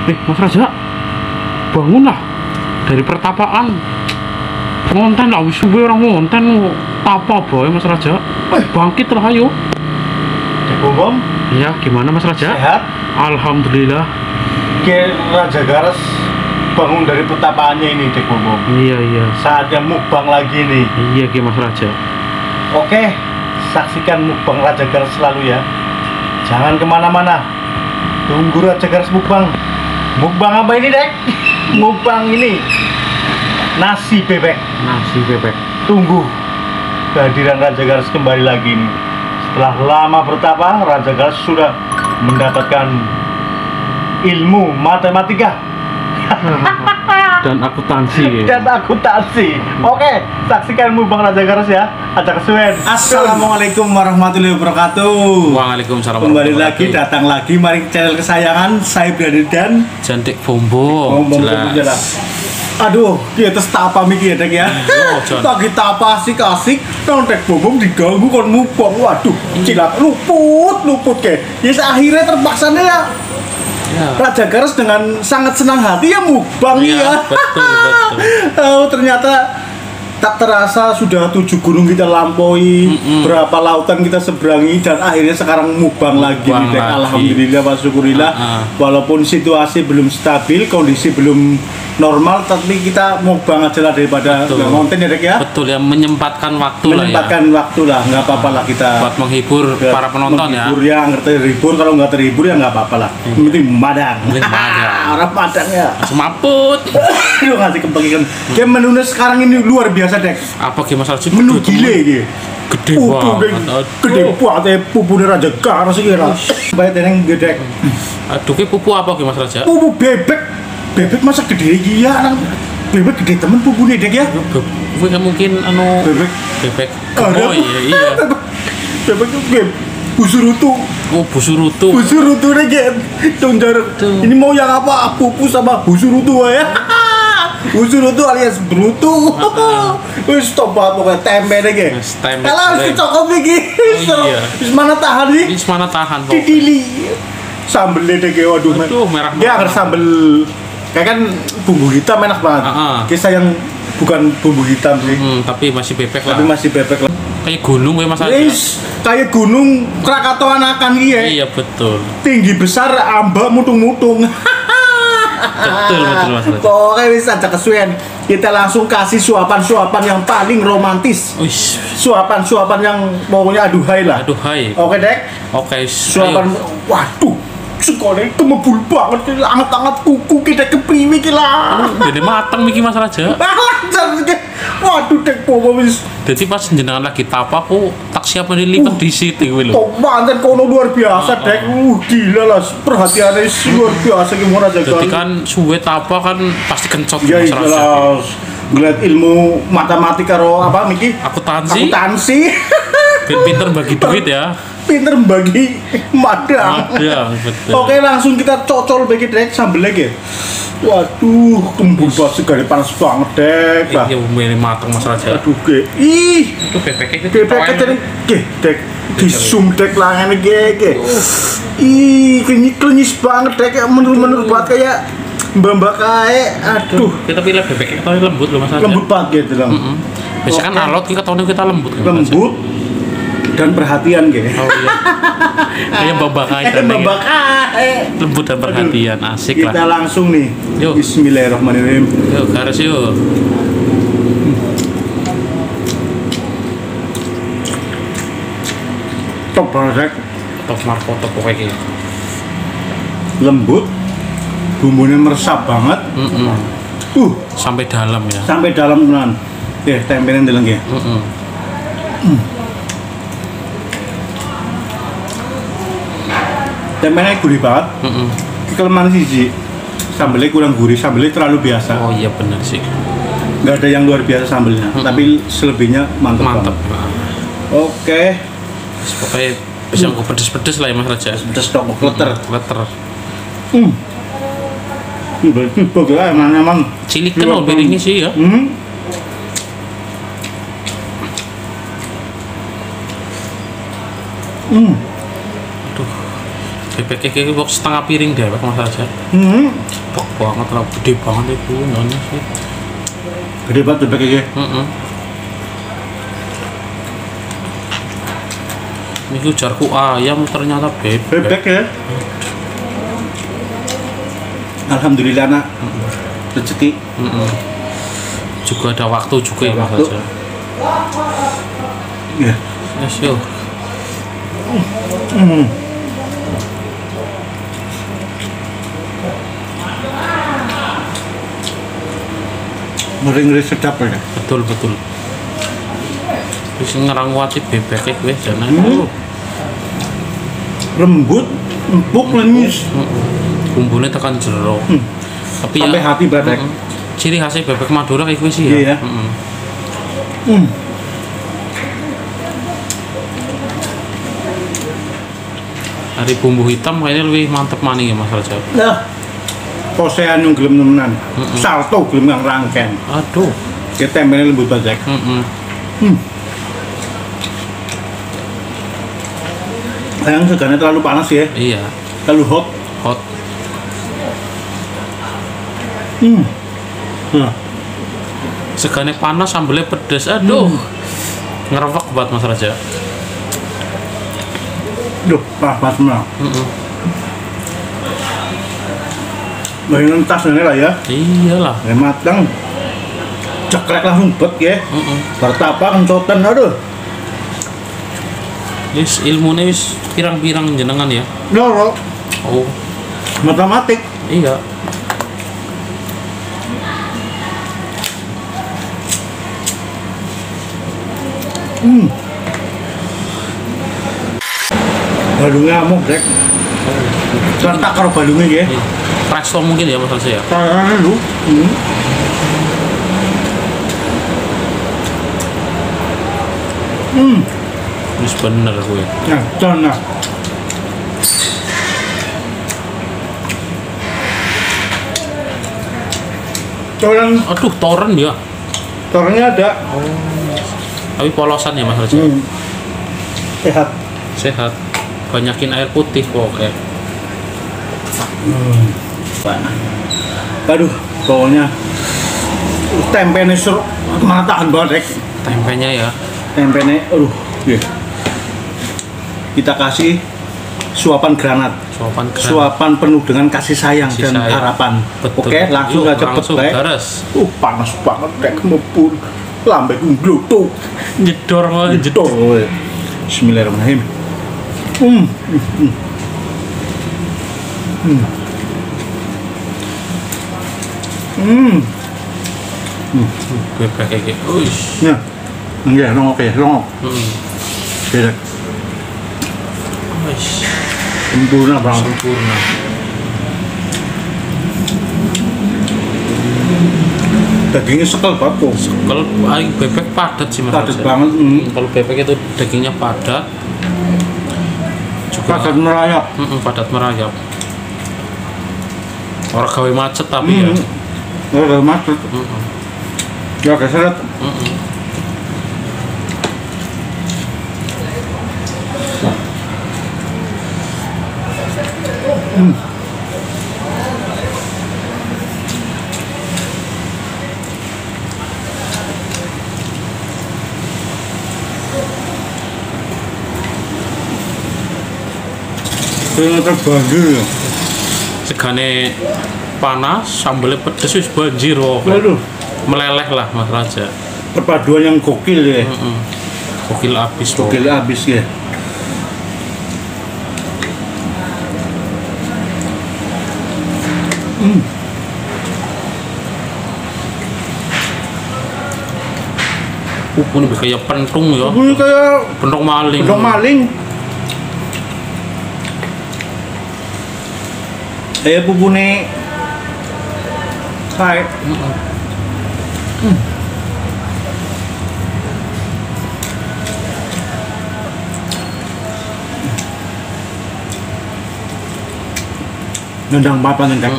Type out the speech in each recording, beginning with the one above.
Mas Raja, bangunlah dari pertapaan. Ngonten lah, wis suwe orang ngonten tapa boy Mas Raja. Bangkitlah ayo. Dek Bom, Iya, gimana Mas Raja? sehat? Alhamdulillah. Ke Raja Garas bangun dari petapaannya ini, Dek Bom. Iya. Saatnya mukbang lagi nih. Iya ki Mas Raja. Oke, saksikan mukbang Raja Garas selalu ya. Jangan kemana-mana. Tunggu Raja Garas mukbang. Mukbang apa ini, Dek? Mukbang ini nasi bebek. Nasi bebek. Tunggu kehadiran Raja Garas kembali lagi nih. Setelah lama bertapa, Raja Garas sudah mendapatkan ilmu matematika Dan akuntansi. dan akuntansi. Oke, saksikan mukbang Raja Garas ya. Ajak kesuwen. Assalamualaikum warahmatullahi wabarakatuh. Waalaikumsalam. Kembali lagi, datang lagi, mari channel kesayangan saya Brady dan Cantik Bombo. jelas. Aduh, kita tapa mikir ya, Dek ya. Tak kita apa asik-asik, nang Dek Bom diganggu kon mukbang. Waduh, cilap luput ke. Yes, akhirnya terpaksa ya. Raja Garas dengan sangat senang hati ya mukbang ya. Betul. Oh, ternyata tak terasa sudah 7 gunung kita lampaui, berapa lautan kita seberangi, dan akhirnya sekarang mukbang lagi nih, Dek. Alhamdulillah wa syukurillah. Walaupun situasi belum stabil, kondisi belum normal, tapi kita mukbang aja lah daripada nggak konten ya, Dek ya. Betul ya, menyempatkan waktu Menyempatkan waktu lah, nggak apa-apa lah kita buat menghibur para penonton ya. menghibur ya, nggak terhibur, kalau nggak terhibur ya nggak apa-apa lah. Yang penting madang. Orang madang ya. Semaput. Lu ngasih kebagian. Game menunya sekarang ini luar biasa, Dek. Apa ki Mas Raja? Menu gile iki. Gede Gede banget. banget pupune Raja Garas iki ra. Bae teneng gede. Aduh ki pupu apa ki Mas Raja? Pupu bebek. Bebek masa gede iki ya, anak. Bebek gede temen pupune, Dek ya. Gue kan mungkin Bebek. bebek. Oh iya. Bebek bebek. Busurutu. Oh busurutu. Busurutu nih, Gen. Tunjar. Ini mau yang apa? Pupu sama busurutu ya. Busurutu alias brutu. Wis stop banget pokoknya tempe deh, Gen. Tempe. Kalau harus dicokop iki. Iya. Wis mana tahan nih? Ini mana tahan kok. Didili. Sambelnya deh, Gen. Waduh, Merah. dia harus sambel kayak kan bumbu hitam enak banget. Kisah yang bukan bumbu hitam sih. Tapi masih bebek lah. Tapi masih bebek lah. Kayak gunung ya Mas Raja. Kayak gunung Krakatau Anakan iya. Iya betul. Tinggi besar, ambak mutung-mutung. Betul Mas Raja. Pokoknya bisa aja kesuwen. Kita langsung kasih suapan-suapan yang paling romantis. Wih. Suapan-suapan yang pokoknya aduhai lah. Aduhai. Oke, Dek. Oke. Suapan, waduh. Sekolahnya kemebul banget, anget-anget kuku kita kepriwi kila. Jadi mateng Miki Mas Raja. Waduh, Dek Bobo wis. Jadi pas jenengan lagi tapa aku tak siap dilipat di situ kuwi lho. Tok manten kono luar biasa, Dek. Gila lah, perhatiannya luar biasa gimana aja. Jadi kan suwe tapa kan pasti kencot ya Mas Raja. jelas. Ngeliat ilmu matematika karo apa Miki? Akuntansi. Pinter bagi duit ya. Pinter bagi madang. Betul. Oke, langsung kita cocol bagi Dek sambel lagi. Waduh, kembul banget segala panas banget, Dek. Lah. Iya, umumnya mateng Mas Raja. Aduh, Ge. Ih, Itu bebeknya bebek ini, Dek. Di zoom, Dek, langannya, Ge. Ih, klenyis banget, Dek. Kayak menurut banget kayak mbak-mbak kayak. Aduh. Kita pilih bebeknya kita lembut loh Mas Raja. Lembut banget gitu, Lang. Biasanya kan alot kita tahu kita lembut kan. Lembut dan perhatian, Ge. Oh iya. Kayak babakai dan lembut dan perhatian, asik lah. Kita langsung nih. Yuk. Bismillahirrahmanirrahim. Yuk, garis yuk. Top banget, Top markoto pokoknya. lembut, bumbunya meresap banget. Sampai dalam ya. Sampai dalam tenan. Tempenya ndeleng ya. Tempenya gurih banget. Kelemahan siji, sambelnya kurang gurih, sambelnya terlalu biasa. Oh iya bener sih. Nggak ada yang luar biasa sambelnya, tapi selebihnya mantap. Oke. Pokoknya bisa nggak pedes-pedes lah ya Mas Raja. Pedes dong, kleter. Bagaimana emang Cilik kan loh piringnya sih ya. bebek iki kok setengah piring dewek Mas Raja. Pok banget lah, gede banget itu nyonya sih. Gede banget bebek iki. Ini ujarku ayam ternyata bebek. Bebek ya. Alhamdulillah nak. Rezeki. Juga ada waktu juga ya Mas Waktu. Raja. Ya. Yes yo. Ngeri-ngeri sedap ya. Betul. Wis ngerangwati bebek wis jane. Lembut, empuk, lenyis. Bumbunya tekan jero. Tapi Sampai ya hati bebek. ciri khasnya bebek Madura kayak sih ya. Iya. Hari bumbu hitam kayaknya lebih mantep maning ya Mas Raja. Nah, posean yang gelem nemenan. Salto gelem yang rangken. Aduh. Kita tempelnya lembut banget. Sayang segane terlalu panas ya. Iya. Terlalu hot. Hot. Nah, Segane panas sambelnya pedes. Aduh. Ngerewek banget Mas Raja. duh, pas semua. Bagian tas ini lah ya. Iyalah. Matang. Cekrek langsung bet ya. Bertapa kencotan, aduh. Wis ilmune wis pirang-pirang jenengan ya. Loro, Oh, matematik. iya. Balungnya amuk, Brek. Letak karo balungnya ya. Presto mungkin ya Mas Raja ya. Tangannya lu. Wis bener gue. Nah, sana. Toren, Aduh, toren ya. torennya ada. Tapi polosan ya Mas Raja. Sehat. Sehat. Banyakin air putih pokoknya. Aduh, pokoknya tempenya seru, mataan banget, Rek. Tempenya ya. Tempenya, aduh, ya. Kita kasih suapan granat. Suapan penuh dengan kasih sayang Kasih dan sayang. harapan. Betul. Oke, langsung Yuk, aja langsung petek. garas. Panas banget, Rek, mepun. Lambe nglutuk. Jedor malah jedor. Jedor. Bismillahirrahmanirrahim. Bebek kayak gitu. Uish. Nah, enggak, longok ya, longok. Beda, Uish. sempurna banget. Sempurna. Dagingnya sekel banget kok. Kalau bebek padat sih Mas. Padat Raja. banget. Kalau bebek itu dagingnya padat. Juga Padat merayap. padat merayap. Orang gawe macet tapi ya. Udah macet. Ya keseret. Ternyata banjir ya. Segane panas, sambelnya pedes wis banjir kok. Waduh, Meleleh lah Mas Raja. perpaduan yang gokil ya. Gokil abis kok. Gokil abis ya. Ini kayak pentung ya. Ini kayak Pentung maling. bedong maling. Kayak bubune kayak nendang papan kan.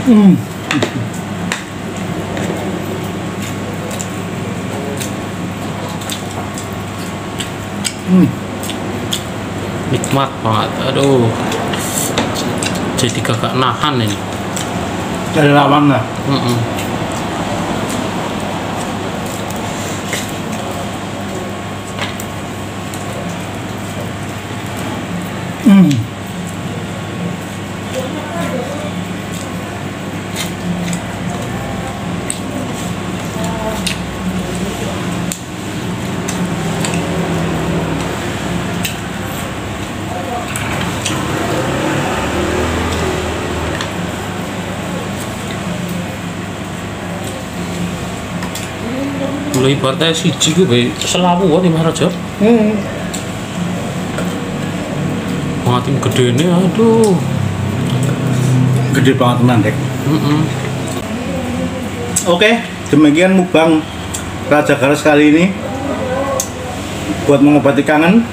Hmm. Nikmat banget, aduh, jadi kagak nahan ini. Ada lawan lah. Mulai ibaratnya siji ku bae selawu wae Mas Raja. Matim gedene aduh. Gede banget tenan, Dek. Oke, demikian mukbang Raja Garas kali ini. Buat mengobati kangen,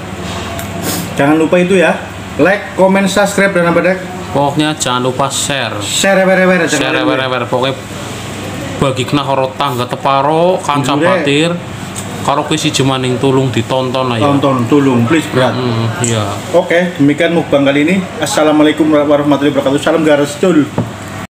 jangan lupa itu ya, like, comment, subscribe, dan apa, Dek? Pokoknya jangan lupa share. Share ewer-ewer aja. Share ewer-ewer pokoknya bagi kena karo tangga teparo kanca batir karo kowe siji maning tulung ditonton aja. Tonton, tolong, please, berat. Iya. Oke, demikian mukbang kali ini. Assalamualaikum warahmatullahi wabarakatuh. Salam Garas Cul.